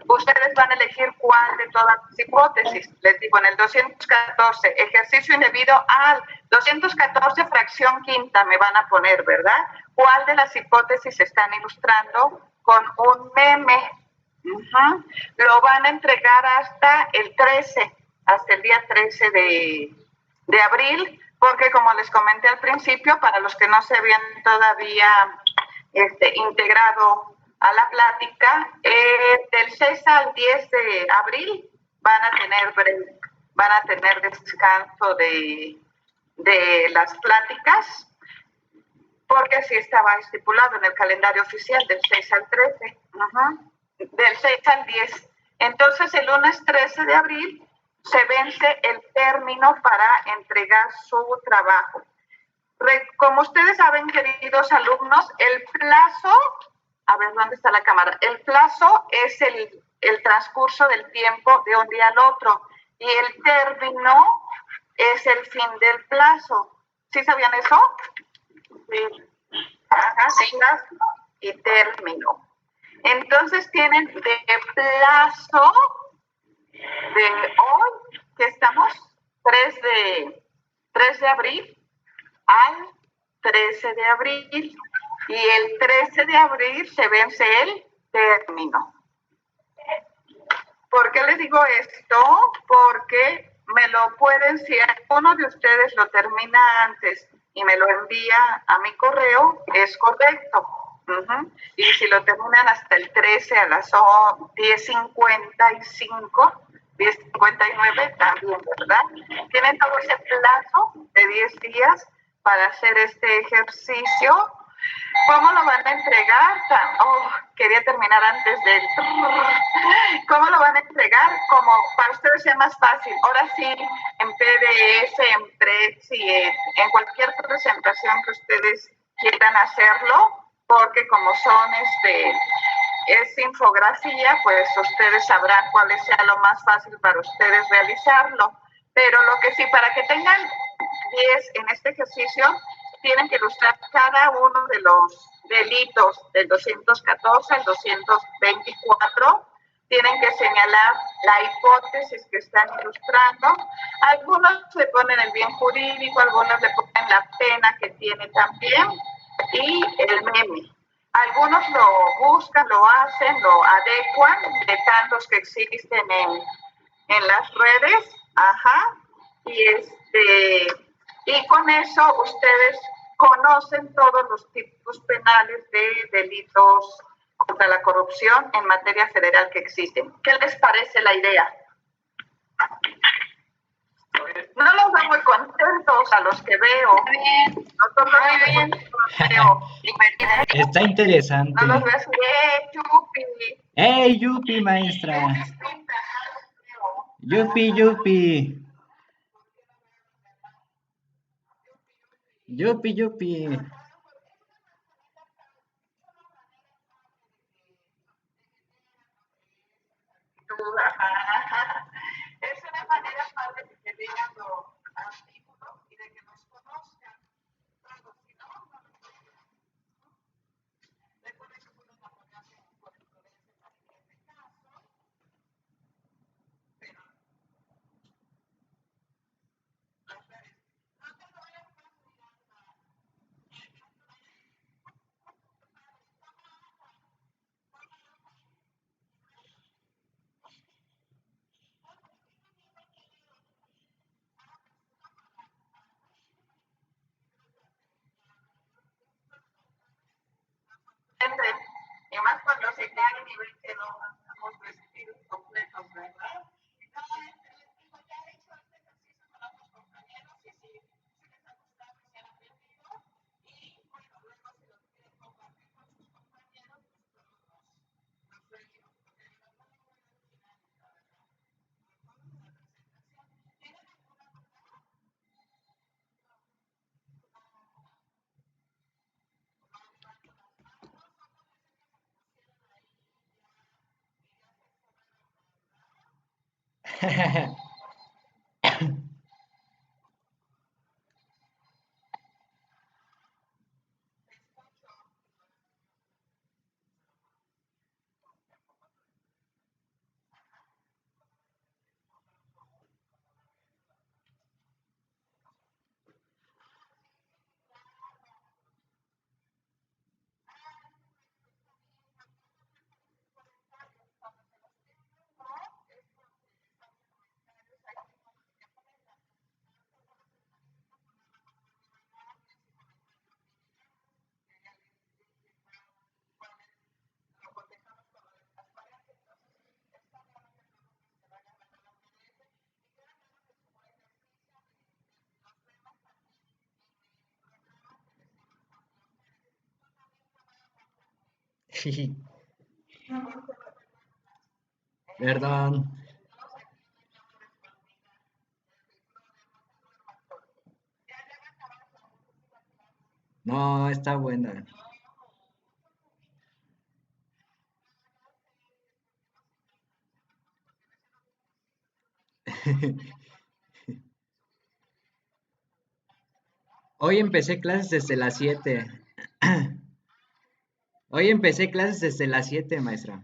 Ustedes van a elegir cuál de todas las hipótesis. Les digo, en el 214, ejercicio indebido al 214, fracción quinta, me van a poner, ¿verdad? ¿Cuál de las hipótesis están ilustrando con un meme? Lo van a entregar hasta el 13, hasta el día 13 de abril, porque como les comenté al principio, para los que no se habían todavía integrado a la plática, del 6 al 10 de abril van a tener descanso de las pláticas, porque así estaba estipulado en el calendario oficial, del 6 al 13, del 6 al 10. Entonces, el lunes 13 de abril se vence el término para entregar su trabajo. Como ustedes saben, queridos alumnos, el plazo, a ver, ¿dónde está la cámara? El plazo es el transcurso del tiempo de un día al otro y el término es el fin del plazo. ¿Sí sabían eso? Sí. Plazo y término. Entonces tienen de plazo de hoy, que estamos, 3 de abril, al 13 de abril, y el 13 de abril se vence el término. ¿Por qué les digo esto? Porque me lo pueden, si uno de ustedes lo termina antes y me lo envía a mi correo, es correcto. Y si lo terminan hasta el 13 a las 10:55, 10:59, también, ¿verdad? Tienen todo ese plazo de 10 días para hacer este ejercicio. ¿Cómo lo van a entregar? Quería terminar antes del... ¿Cómo lo van a entregar? legal, como para ustedes sea más fácil. Ahora sí, en PDF, en Prezi, en cualquier presentación que ustedes quieran hacerlo, porque como son es infografía, pues ustedes sabrán cuál sea lo más fácil para ustedes realizarlo. Pero lo que sí, para que tengan 10 en este ejercicio, tienen que ilustrar cada uno de los delitos del 214 al 224. Tienen que señalar la hipótesis que están ilustrando. Algunos le ponen el bien jurídico, algunos le ponen la pena que tiene también y el meme. Algunos lo buscan, lo hacen, lo adecuan de tantos que existen en las redes, y con eso ustedes conocen todos los tipos penales de delitos contra la corrupción en materia federal que existen. ¿Qué les parece la idea? No los veo muy contentos a los que veo. Muy bien. Está interesante. No los veo así, Yupi. ¡Ey, Yupi, maestra! ¡Yupi, Yupi! ¡Yupi, Yupi! Es una manera padre de que vean los artículos y de que nos conozcan todos, si no, no lo pueden. Recuerden que pueden apoyarse por el progreso en este caso, pero las redes. No te lo voy a y más cuando se caen y ven que no estamos vestidos completos, ¿verdad? Y cada vez que les digo, ya he hecho este ejercicio con otros compañeros y si les ha gustado y se han aprendido. Y bueno, luego si lo quieren compartir con sus compañeros, pues todos nos reímos porque digo, no, dinámica, ¿verdad? Una presentación. ¿Tienen alguna duda? Perdón. No, está buena. Hoy empecé clases desde las 7. Hoy empecé clases desde las 7, maestra.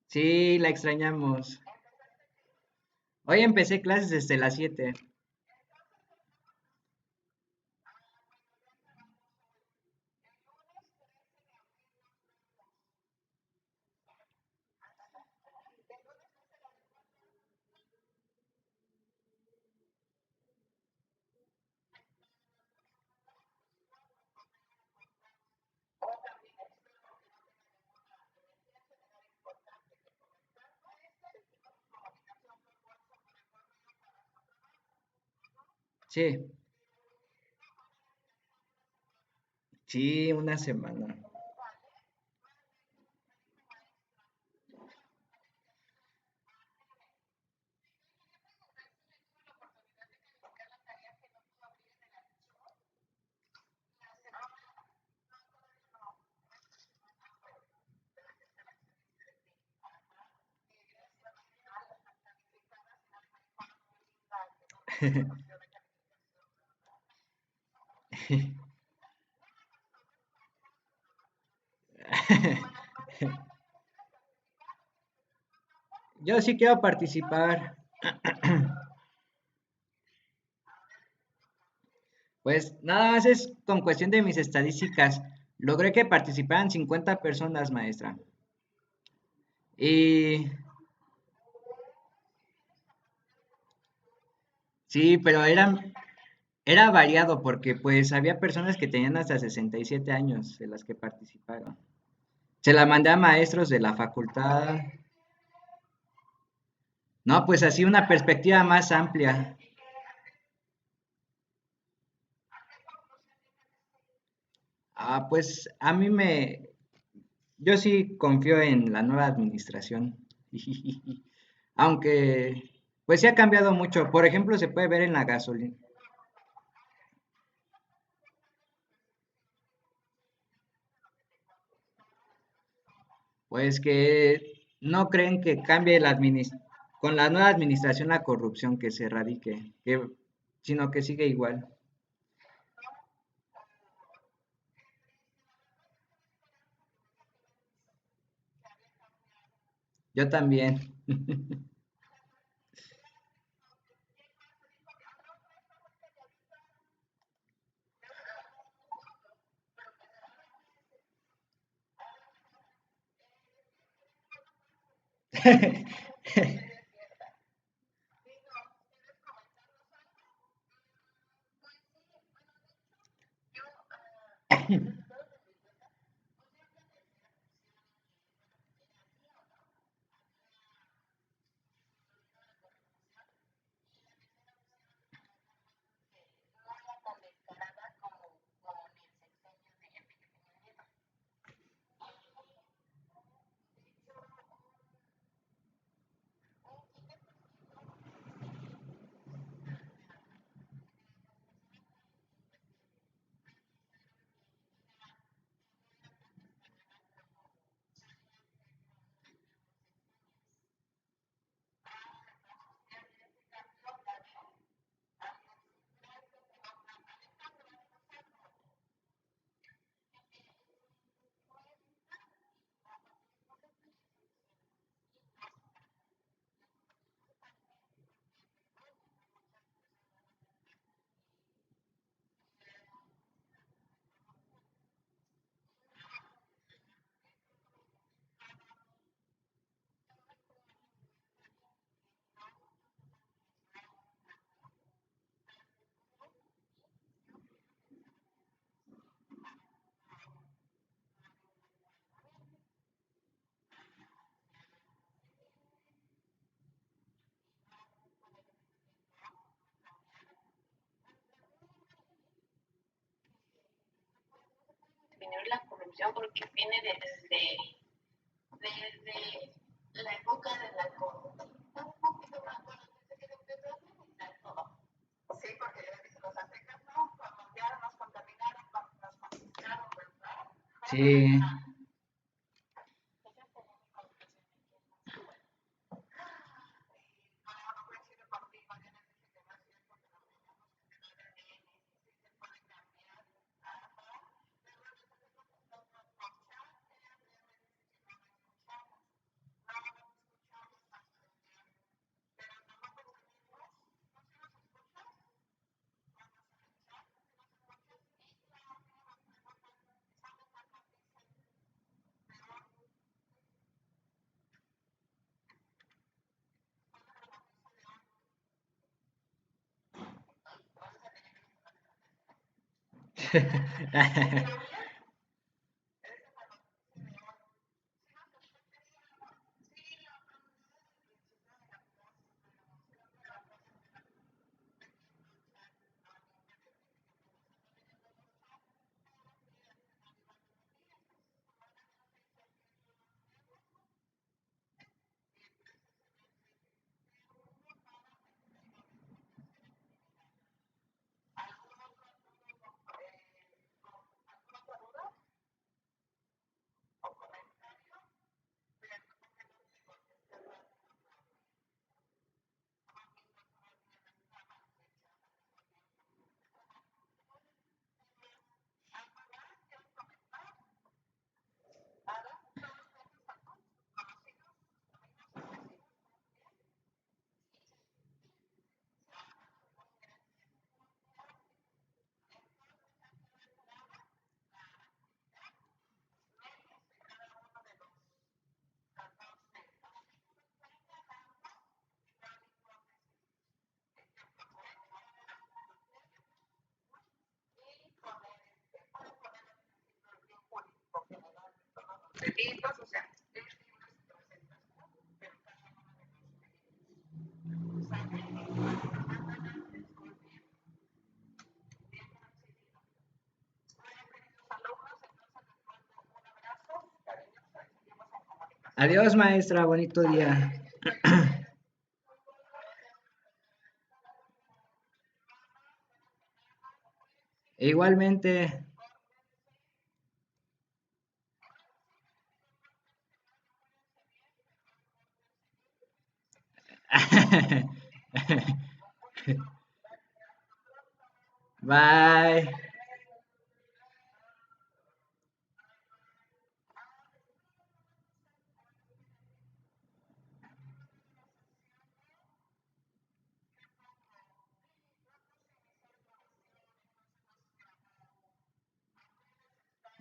Sí, la extrañamos. Hoy empecé clases desde las 7. Sí. Sí, una semana. Yo sí quiero participar. Pues nada más es con cuestión de mis estadísticas. Logré que participaran 50 personas, maestra. Y sí, pero era variado porque pues había personas que tenían hasta 67 años de las que participaron. Se la mandé a maestros de la facultad. No, pues así una perspectiva más amplia. Pues yo sí confío en la nueva administración. Aunque, pues sí ha cambiado mucho. Por ejemplo, se puede ver en la gasolina. Pues que no creen que cambie con la nueva administración la corrupción que se erradique, sino que sigue igual. Yo también. Disminuir la corrupción porque viene desde la época de la corrupción. Un poquito más bueno, desde que se empezó a administrar todo. Sí, porque los aztecas no, cuando ya nos contaminaron, cuando nos conquistaron, ¿verdad? Sí. libros, o sea, es libros y presentación, pero cada uno de los salen y bien recibido. Bueno, queridos alumnos, entonces les mando un abrazo cariñoso y seguimos en comunicación. Adiós, maestra, bonito día. Igualmente. Bye.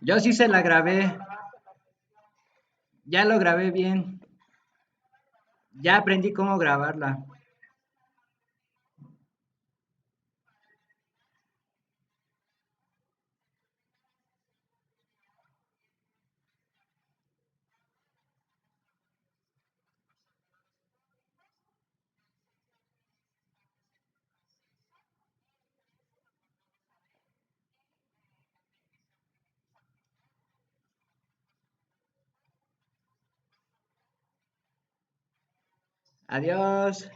Yo sí se la grabé. Ya lo grabé bien. Ya aprendí cómo grabarla. Adiós.